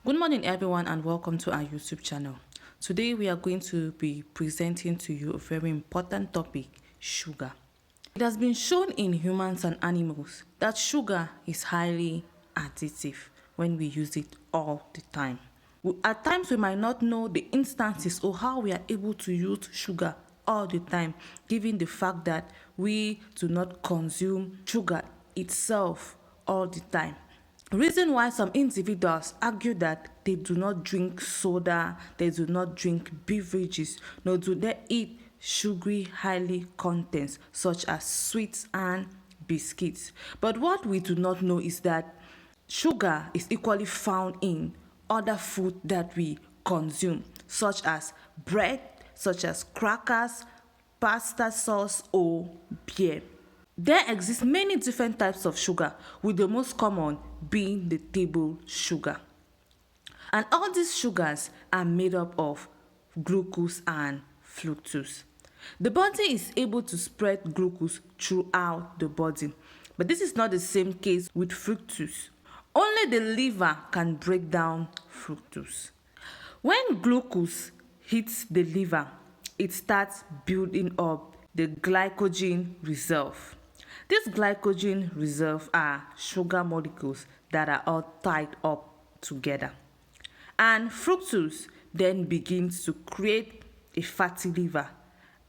Good morning, everyone, and welcome to our YouTube channel. Today, we are going to be presenting to you a very important topic: sugar. It has been shown in humans and animals that sugar is highly addictive when we use it all the time. At times, we might not know the instances or how we are able to use sugar all the time, given the fact that we do not consume sugar itself all the time. Reason why some individuals argue that they do not drink soda, they do not drink beverages, nor do they eat sugary highly contents such as sweets and biscuits. But what we do not know is that sugar is equally found in other food that we consume, such as bread, such as crackers, pasta sauce, or beer. There exist many different types of sugar, with the most common being the table sugar. And all these sugars are made up of glucose and fructose. The body is able to spread glucose throughout the body, but this is not the same case with fructose. Only the liver can break down fructose. When glucose hits the liver, it starts building up the glycogen reserve. These glycogen reserves are sugar molecules that are all tied up together. And fructose then begins to create a fatty liver.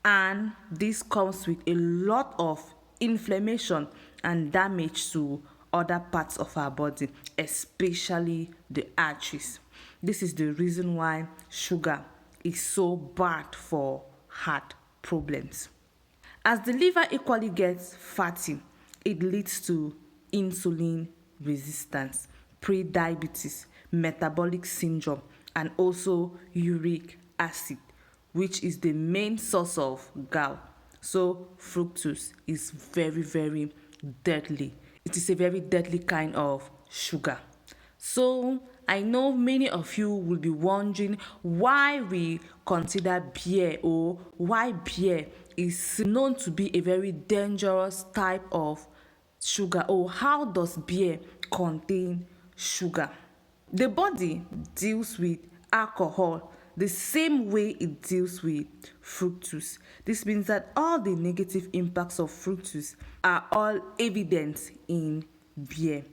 And this comes with a lot of inflammation and damage to other parts of our body, especially the arteries. This is the reason why sugar is so bad for heart problems. As the liver equally gets fatty, it leads to insulin resistance, prediabetes, metabolic syndrome, and also uric acid, which is the main source of gout. So fructose is very, very deadly. It is a very deadly kind of sugar. So I know many of you will be wondering why we consider beer, or why beer is known to be a very dangerous type of sugar, or how does beer contain sugar. The body deals with alcohol the same way it deals with fructose. This means that all the negative impacts of fructose are all evident in beer.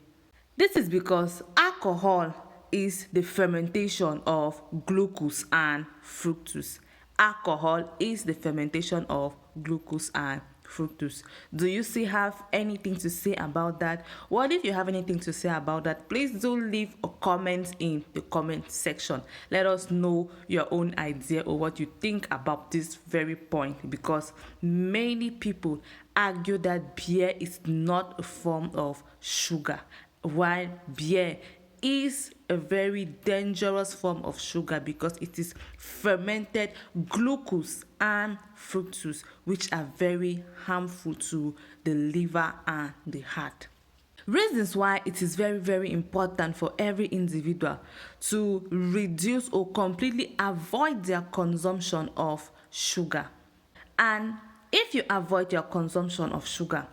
This is because alcohol is the fermentation of glucose and fructose. Alcohol is the fermentation of glucose and fructose. Do you still have anything to say about that? Well, if you have anything to say about that, please do leave a comment in the comment section. Let us know your own idea or what you think about this very point, because many people argue that beer is not a form of sugar, while beer is a very dangerous form of sugar because it is fermented glucose and fructose, which are very harmful to the liver and the heart. Reasons why it is very, very important for every individual to reduce or completely avoid their consumption of sugar. And if you avoid your consumption of sugar,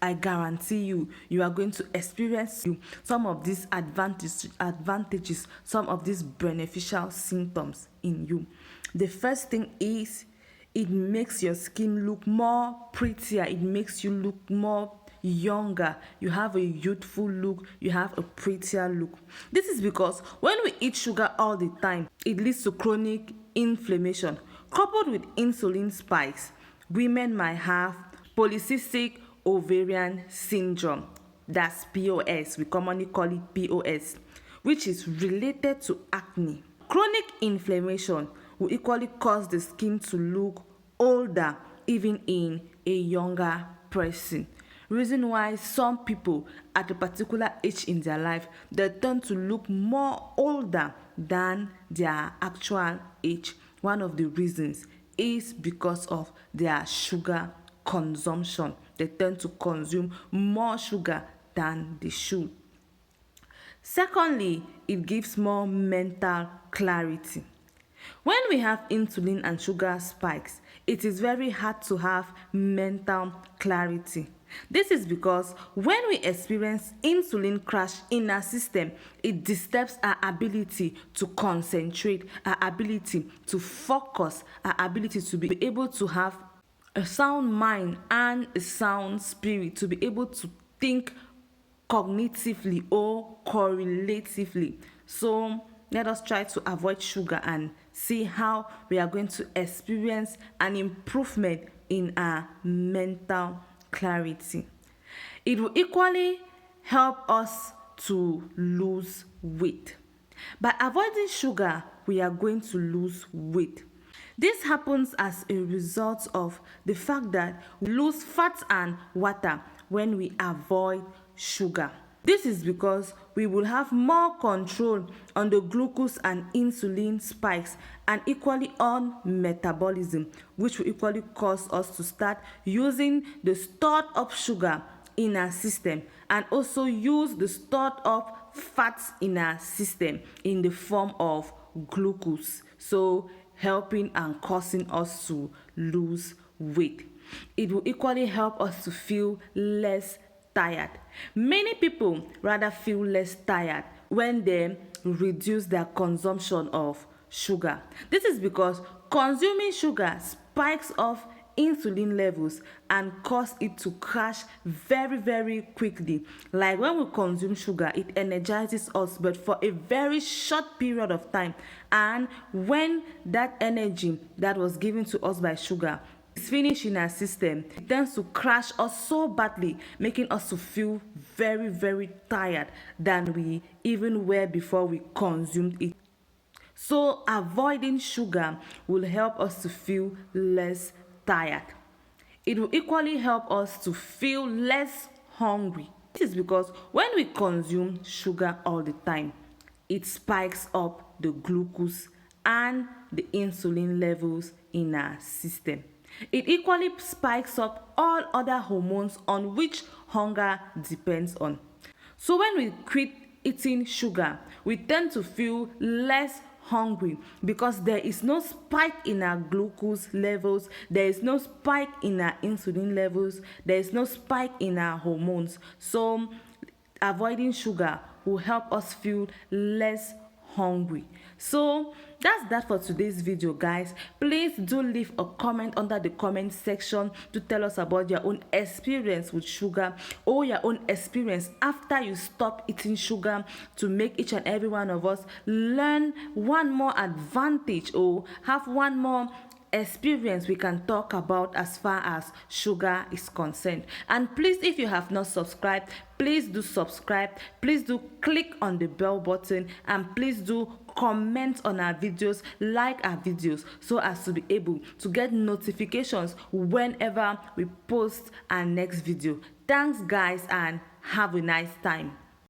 I guarantee you are going to experience some of these advantages, some of these beneficial symptoms in you. The first thing is it makes your skin look more prettier. It makes you look more younger. You have a youthful look. You have a prettier look. This is because when we eat sugar all the time, it leads to chronic inflammation. Coupled with insulin spikes, women might have polycystic ovarian syndrome, that's POS. We commonly call it POS, which is related to acne. Chronic inflammation will equally cause the skin to look older, even in a younger person. Reason why some people at a particular age in their life, they tend to look more older than their actual age. One of the reasons is because of their sugar consumption. They tend to consume more sugar than they should. Secondly, it gives more mental clarity. When we have insulin and sugar spikes, it is very hard to have mental clarity. This is because when we experience insulin crash in our system, it disturbs our ability to concentrate, our ability to focus, our ability to be able to have a sound mind and a sound spirit, to be able to think cognitively or correlatively. So let us try to avoid sugar and see how we are going to experience an improvement in our mental clarity. It will equally help us to lose weight. By avoiding sugar, we are going to lose weight. This happens as a result of the fact that we lose fat and water when we avoid sugar. This is because we will have more control on the glucose and insulin spikes and equally on metabolism, which will equally cause us to start using the stored up sugar in our system and also use the stored up fats in our system in the form of glucose, so helping and causing us to lose weight. It will equally help us to feel less tired. Many people rather feel less tired when they reduce their consumption of sugar. This is because consuming sugar spikes off insulin levels and cause it to crash very quickly. Like when we consume sugar, it energizes us, but for a very short period of time, and when that energy that was given to us by sugar is finished in our system, it tends to crash us so badly, making us to feel very tired than we even were before we consumed it. So avoiding sugar will help us to feel less tired. It will equally help us to feel less hungry. This is because when we consume sugar all the time, it spikes up the glucose and the insulin levels in our system. It equally spikes up all other hormones on which hunger depends on. So when we quit eating sugar, we tend to feel less hungry because there is no spike in our glucose levels, there is no spike in our insulin levels, there is no spike in our hormones. So avoiding sugar will help us feel less hungry. So that's that for today's video, guys. Please do leave a comment under the comment section to tell us about your own experience with sugar or your own experience after you stop eating sugar, to make each and every one of us learn one more advantage or have one more experience we can talk about as far as sugar is concerned. And please, if you have not subscribed, please do subscribe, please do click on the bell button, and please do comment on our videos, like our videos, so as to be able to get notifications whenever we post our next video. Thanks guys, and have a nice time.